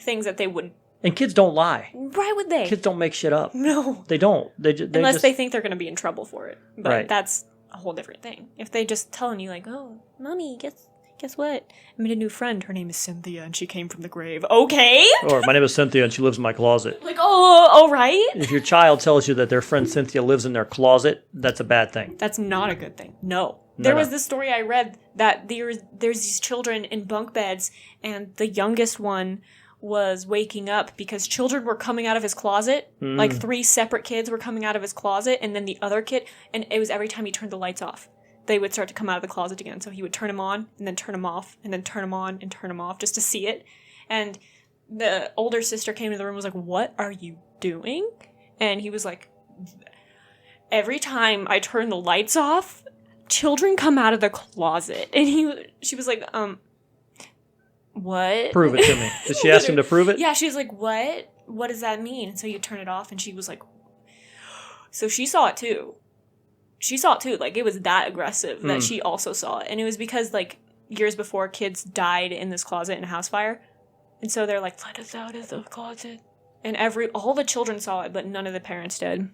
things that they would... And kids don't lie. Why would they? Kids don't make shit up. No. They don't. Unless they think they're going to be in trouble for it. But that's a whole different thing. If they just telling you, like, oh, Mommy, guess what? I made a new friend. Her name is Cynthia, and she came from the grave. Okay. Or my name is Cynthia, and she lives in my closet. Like, all right. If your child tells you that their friend Cynthia lives in their closet, that's a bad thing. That's not a good thing. No. There was this story I read that there's these children in bunk beds, and the youngest one was waking up because children were coming out of his closet. Like 3 separate kids were coming out of his closet, and then the other kid, and it was every time he turned the lights off. They would start to come out of the closet again. So he would turn them on and then turn them off and then turn them on and turn them off just to see it. And the older sister came into the room and was like, "What are you doing?" And he was like, "Every time I turn the lights off, children come out of the closet." And she was like, "What?" Prove it to me. Did she ask him to prove it? Yeah, she was like, "What? What does that mean?" And so you turn it off, and she was like, so she saw it too. Like, it was that aggressive that she also saw it. And it was because, like, years before, kids died in this closet in a house fire. And so they're like, "Let us out of the closet." And all the children saw it, but none of the parents did.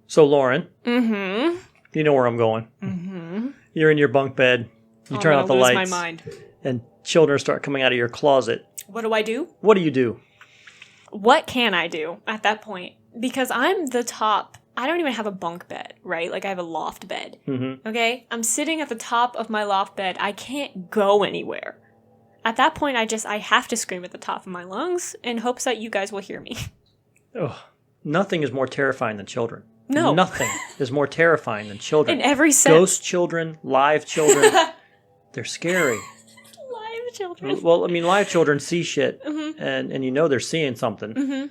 So, Lauren. Mm-hmm. You know where I'm going. Mm-hmm. You're in your bunk bed. You turn out the lights. My mind. And children start coming out of your closet. What do I do? What do you do? What can I do at that point? Because I'm the top... I don't even have a bunk bed, right? Like, I have a loft bed, okay? I'm sitting at the top of my loft bed. I can't go anywhere. At that point, I have to scream at the top of my lungs in hopes that you guys will hear me. Oh, nothing is more terrifying than children. No. Nothing is more terrifying than children. In every sense. Ghost children, live children, they're scary. Live children. Well, I mean, live children see shit, and they're seeing something. Mm-hmm.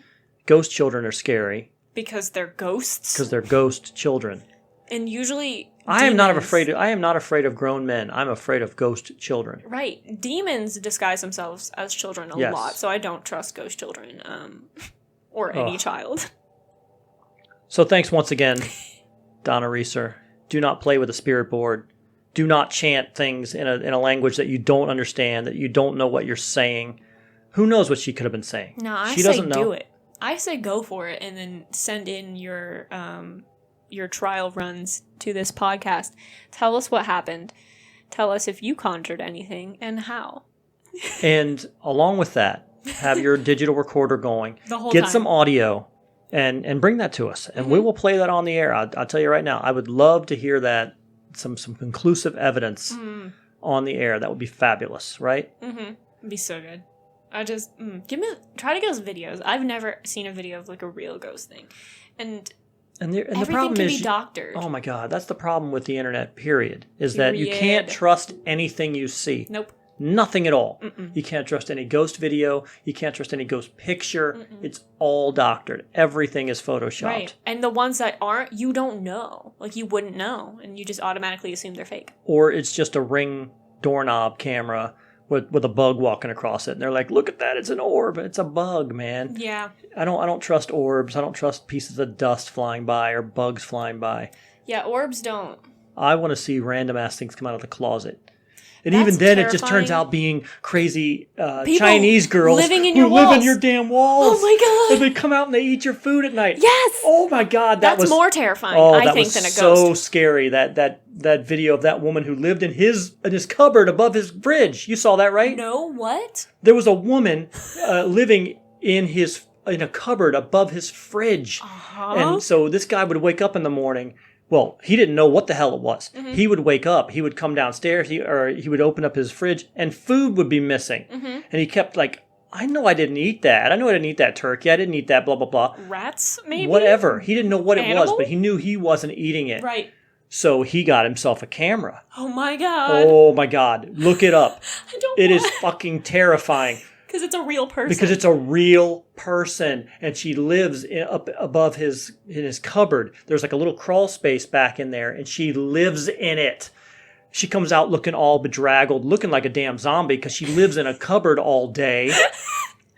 Ghost children are scary. Because they're ghosts? Because they're ghost children. And usually, I am not afraid of grown men. I'm afraid of ghost children. Right. Demons disguise themselves as children a lot, so I don't trust ghost children or any child. So thanks once again, Donna Reiser. Do not play with a spirit board. Do not chant things in a language that you don't understand, that you don't know what you're saying. Who knows what she could have been saying? No, I she say doesn't know. do it. I say go for it, and then send in your trial runs to this podcast. Tell us what happened. Tell us if you conjured anything and how. And along with that, have your digital recorder going. The whole Get time. some audio and bring that to us. And we will play that on the air. I'll tell you right now, I would love to hear that, some conclusive evidence on the air. That would be fabulous, right? It'd be so good. I just, try to get us videos. I've never seen a video of like a real ghost thing. And the everything problem can is, be doctored. Oh my God, that's the problem with the internet, period. Is that you can't trust anything you see. Nope. Nothing at all. You can't trust any ghost video. You can't trust any ghost picture. It's all doctored. Everything is photoshopped. Right. And the ones that aren't, you don't know. Like, you wouldn't know. And you just automatically assume they're fake. Or it's just a Ring doorknob camera with a bug walking across it. And they're like, look at that. It's an orb. It's a bug, man. Yeah. I don't trust orbs. I don't trust pieces of dust flying by or bugs flying by. Yeah, orbs don't. I want to see random ass things come out of the closet. And That's even then, terrifying. it just turns out being crazy Chinese girls living in who your live walls. in your damn walls. Oh my God. And they come out and they eat your food at night. Yes. Oh my God, That's more terrifying, I think, than a ghost. So scary. That video of that woman who lived in his cupboard above his fridge. You saw that, right? No, what? There was a woman living in a cupboard above his fridge, and so this guy would wake up in the morning. Well, he didn't know what the hell it was. He would wake up. He would come downstairs. He would open up his fridge, and food would be missing. And he kept like, I know I didn't eat that. I know I didn't eat that turkey. I didn't eat that, blah, blah, blah. Rats, maybe? Whatever. He didn't know what it was, Animal? but he knew he wasn't eating it. Right. So he got himself a camera. Oh my God. Oh my God. Look it up. I don't It is want- fucking terrifying. Because it's a real person. Because it's a real person, and she lives up above in his cupboard. There's like a little crawl space back in there, and she lives in it. She comes out looking all bedraggled, looking like a damn zombie because she lives in a cupboard all day.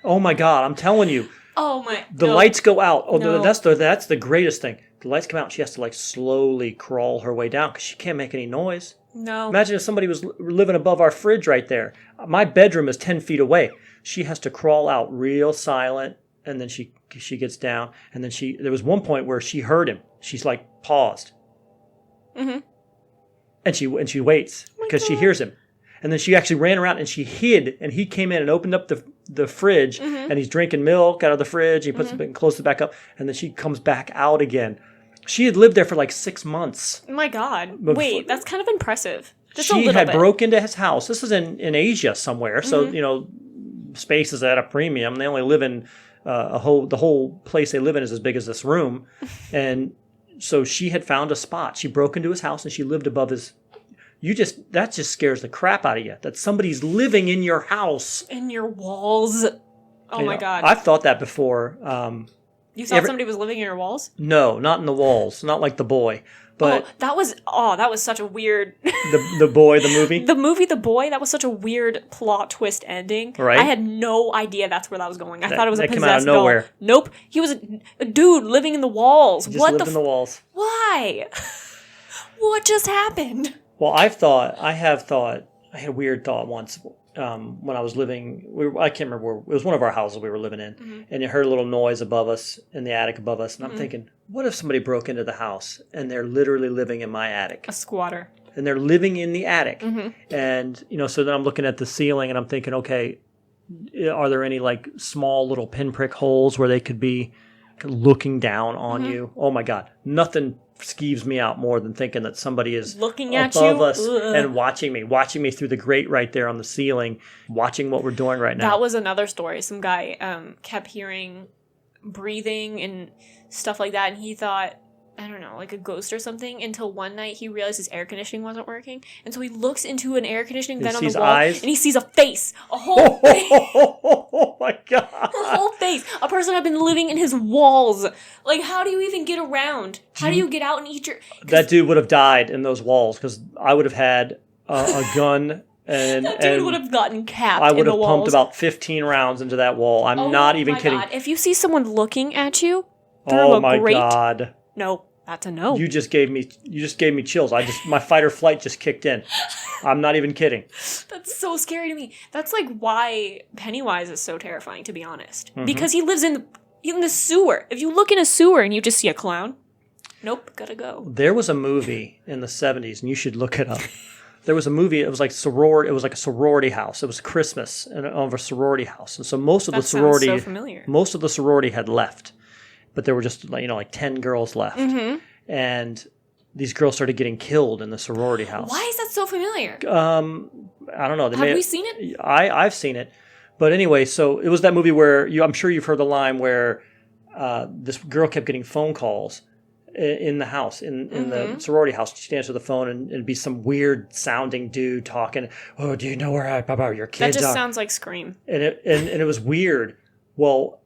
Oh my God, I'm telling you. Oh my. The lights go out. Oh, that's the greatest thing. The lights come out, and she has to like slowly crawl her way down because she can't make any noise. No. Imagine if somebody was living above our fridge right there. My bedroom is 10 feet away. She has to crawl out real silent, and then she gets down, and then there was one point where she heard him. She's like paused. And she waits because she hears him. And then she actually ran around and she hid, and he came in and opened up the fridge, and he's drinking milk out of the fridge. He puts it and closes it back up, and then she comes back out again. She had lived there for like 6 months. Oh my God. Wait, that's kind of impressive. Just a she little had bit. broke into his house. This is in Asia somewhere, so space is at a premium. They only live in the whole place they live in is as big as this room, and so she had found a spot. She broke into his house and she lived above his. That just scares the crap out of you. That somebody's living in your house, in your walls. Oh my God. I've thought that before. You thought somebody was living in your walls? No, not in the walls. Not like The Boy. But that was such a weird. the Boy, the movie. The movie The Boy, that was such a weird plot twist ending. Right. I had no idea that's where that was going. I thought it was a that possessed came out of doll. nowhere. Nope, he was a dude living in the walls. Just What lived in the walls. Why? What just happened? Well, I had a weird thought once when I was living. I can't remember where. It was one of our houses we were living in, and you heard a little noise above us in the attic above us, and I'm thinking, what if somebody broke into the house and they're literally living in my attic? A squatter. And they're living in the attic, and so then I'm looking at the ceiling and I'm thinking, okay, are there any like small little pinprick holes where they could be looking down on you? Oh my God, nothing skeeves me out more than thinking that somebody is looking at above you us and watching me through the grate right there on the ceiling, watching what we're doing right now. That was another story. Some guy kept hearing breathing and stuff like that, and he thought I don't know, like a ghost or something, until one night he realized his air conditioning wasn't working. And so he looks into an air conditioning vent on the wall eyes? and he sees a face. A whole face. Oh my God. A whole face. A person had been living in his walls. Like, how do you even get around? How do you get out and eat your... That dude would have died in those walls because I would have had a gun and... That dude would have gotten capped I in would the have walls. pumped about 15 rounds into that wall. I'm not even kidding. God. If you see someone looking at you Oh my God. No, that's a no. You just gave me chills. My fight or flight just kicked in. I'm not even kidding. That's so scary to me. That's like why Pennywise is so terrifying, to be honest. Mm-hmm. Because he lives in the sewer. If you look in a sewer and you just see a clown, nope, gotta go. There was a movie in the 70s, and you should look it up. There was a movie. It was like sorority. It was like a sorority house. It was Christmas of a sorority house, and so most of the sorority, sounds so familiar. Most of the sorority had left, but there were just like 10 girls left, and these girls started getting killed in the sorority house. Why is that so familiar? I don't know. Have we seen it? I've seen it, but anyway, so it was that movie where I'm sure you've heard the line where this girl kept getting phone calls in the house, in the sorority house. She'd answer the phone and it'd be some weird sounding dude talking. Oh, do you know where your kids are? That just sounds like Scream. And it was weird. Well,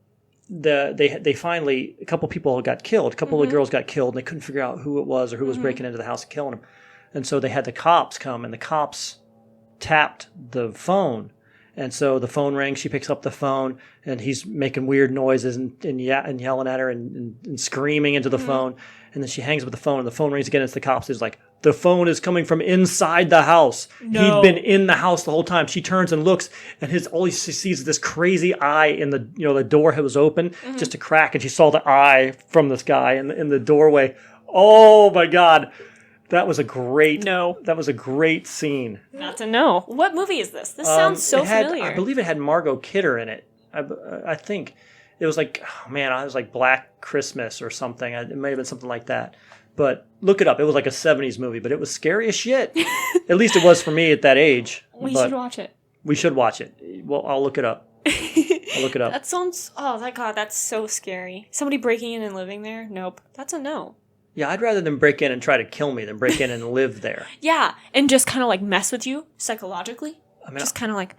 they finally, a couple people got killed. A couple of girls got killed, and they couldn't figure out who it was or who was breaking into the house and killing them. And so they had the cops come, and the cops tapped the phone. And so the phone rang. She picks up the phone, and he's making weird noises and yelling at her and screaming into the phone. And then she hangs up the phone, and the phone rings again. It's the cops. It's like, the phone is coming from inside the house. No. He'd been in the house the whole time. She turns and looks, and all he sees is this crazy eye in the door was open, just a crack, and she saw the eye from this guy in the doorway. Oh my God. That was a great scene. That's a no. What movie is this? This sounds so familiar. I believe it had Margot Kidder in it. I think it was like, oh man, I was like Black Christmas or something. It may have been something like that. But look it up. It was like a 70s movie, but it was scary as shit. At least it was for me at that age. We should watch it. We should watch it. Well, I'll look it up. That sounds, oh my God, that's so scary. Somebody breaking in and living there? Nope. That's a no. Yeah, I'd rather them break in and try to kill me than break in and live there. Yeah, and just kind of like mess with you psychologically. I mean, just kind of like...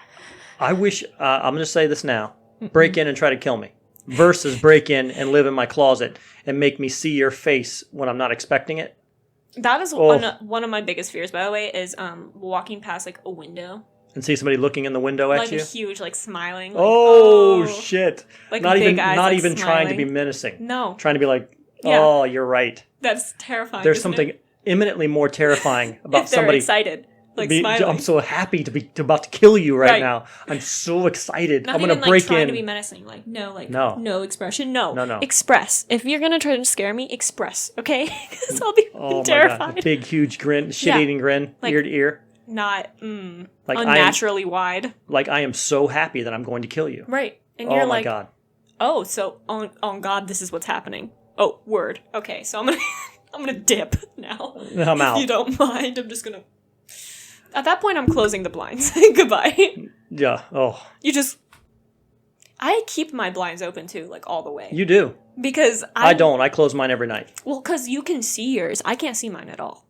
I wish, I'm going to say this now, break in and try to kill me versus break in and live in my closet and make me see your face when I'm not expecting it. That is one of my biggest fears, by the way, is walking past like a window. And see somebody looking in the window at you? Like a huge, like smiling. Like, oh, shit. Like not big even, eyes, not like even smiling. trying to be menacing. No. Trying to be like, Yeah. oh, you're right. That's terrifying. There's something imminently more terrifying about if they're somebody excited, like smiling. I'm so happy to be about to kill you right now. I'm so excited. Not I'm going even to break trying in. to be menacing. Like no expression. No. Express. If you're gonna try to scare me, express. Okay, because I'll be terrified. My God. The big, huge grin, shit-eating grin, like, ear to ear. Not like unnaturally wide. Like I am so happy that I'm going to kill you. Right, and you're like, my God. Oh, so on God, this is what's happening. Oh, word. Okay, so I'm gonna dip now. I'm out. If you don't mind, I'm just gonna. At that point, I'm closing the blinds. Goodbye. Yeah. Oh. I keep my blinds open too, like all the way. You do. Because I don't. I close mine every night. Well, because you can see yours. I can't see mine at all.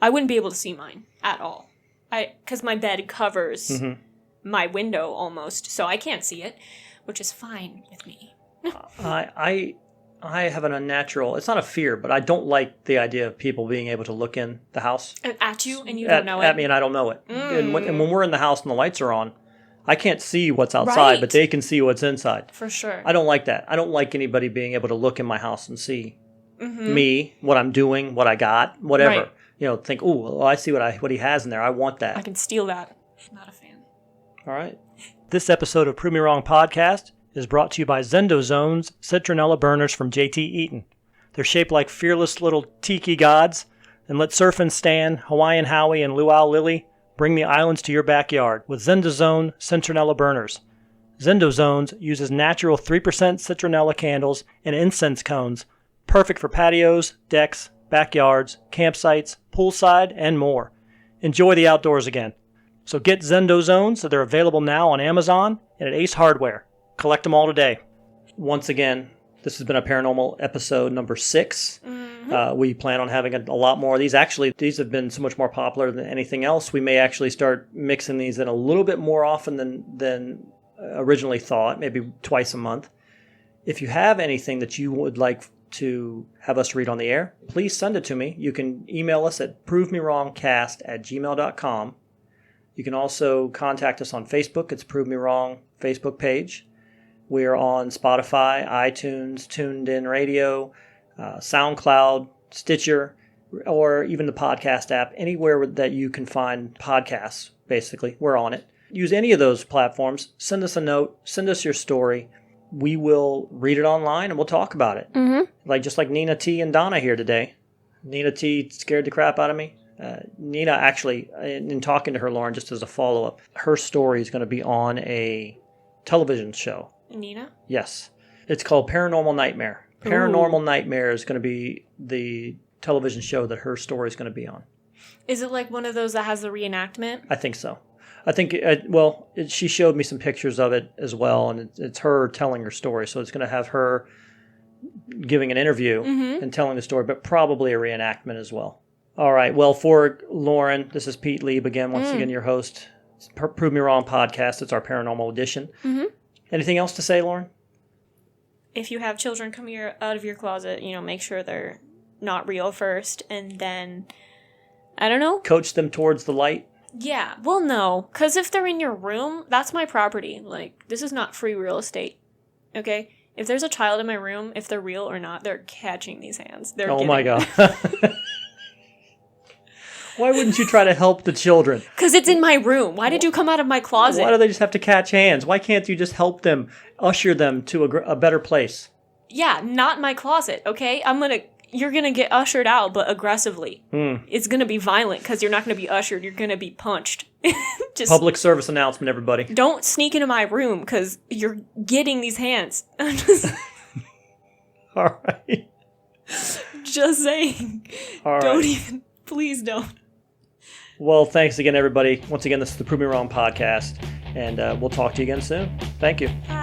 I wouldn't be able to see mine at all. Because my bed covers my window almost, so I can't see it, which is fine with me. I have an unnatural, it's not a fear, but I don't like the idea of people being able to look in the house. And at you, and you don't know it? At me, and I don't know it. And when we're in the house and the lights are on, I can't see what's outside, but they can see what's inside. For sure. I don't like that. I don't like anybody being able to look in my house and see me, what I'm doing, what I got, whatever. Right. You know, think, oh, I see what he has in there. I want that. I can steal that. Not a fan. All right. This episode of Prove Me Wrong Podcast is brought to you by Zendozone's Citronella burners from JT Eaton. They're shaped like fearless little tiki gods, and let Surfin' Stan, Hawaiian Howie, and Luau Lily bring the islands to your backyard with Zendozone Citronella burners. Zendozone's uses natural 3% citronella candles and incense cones, perfect for patios, decks, backyards, campsites, poolside, and more. Enjoy the outdoors again. So get Zendozones, so they're available now on Amazon and at Ace Hardware. Collect them all today. Once again, This has been a paranormal episode number 6. Mm-hmm. We plan on having a lot more of these. Actually, these have been so much more popular than anything else. We may actually start mixing these in a little bit more often than originally thought, maybe twice a month. If you have anything that you would like to have us read on the air, please send it to me. You can email us at provemewrongcast@gmail.com. You can also contact us on Facebook. It's Prove Me Wrong Facebook page. We are on Spotify, iTunes, Tunein Radio, SoundCloud, Stitcher, or even the podcast app. Anywhere that you can find podcasts, basically, we're on it. Use any of those platforms. Send us a note. Send us your story. We will read it online and we'll talk about it. Mm-hmm. Just like Nina T and Donna here today. Nina T scared the crap out of me. Nina, actually, in talking to her, Lauren, just as a follow-up, her story is going to be on a television show. Nina? Yes. It's called Paranormal Nightmare. Paranormal Nightmare is going to be the television show that her story is going to be on. Is it like one of those that has the reenactment? I think so. I think, she showed me some pictures of it as well, and it's her telling her story. So it's going to have her giving an interview and telling the story, but probably a reenactment as well. All right. Well, for Lauren, this is Pete Lieb again, once again, your host. It's Prove Me Wrong podcast. It's our paranormal edition. Mm-hmm. Anything else to say, Lauren? If you have children come out of your closet, make sure they're not real first, and then, I don't know. Coach them towards the light? Yeah. Well, no. Because if they're in your room, that's my property. This is not free real estate. Okay? If there's a child in my room, if they're real or not, they're catching these hands. Oh, my God. Why wouldn't you try to help the children? Because it's in my room. Why did you come out of my closet? Why do they just have to catch hands? Why can't you just help them, usher them to a better place? Yeah, not my closet, okay? You're going to get ushered out, but aggressively. It's going to be violent because you're not going to be ushered. You're going to be punched. Just public service announcement, everybody. Don't sneak into my room because you're getting these hands. All right. Just saying. All right. Please don't. Well, thanks again, everybody. Once again, this is the Prove Me Wrong podcast, and we'll talk to you again soon. Thank you. Bye.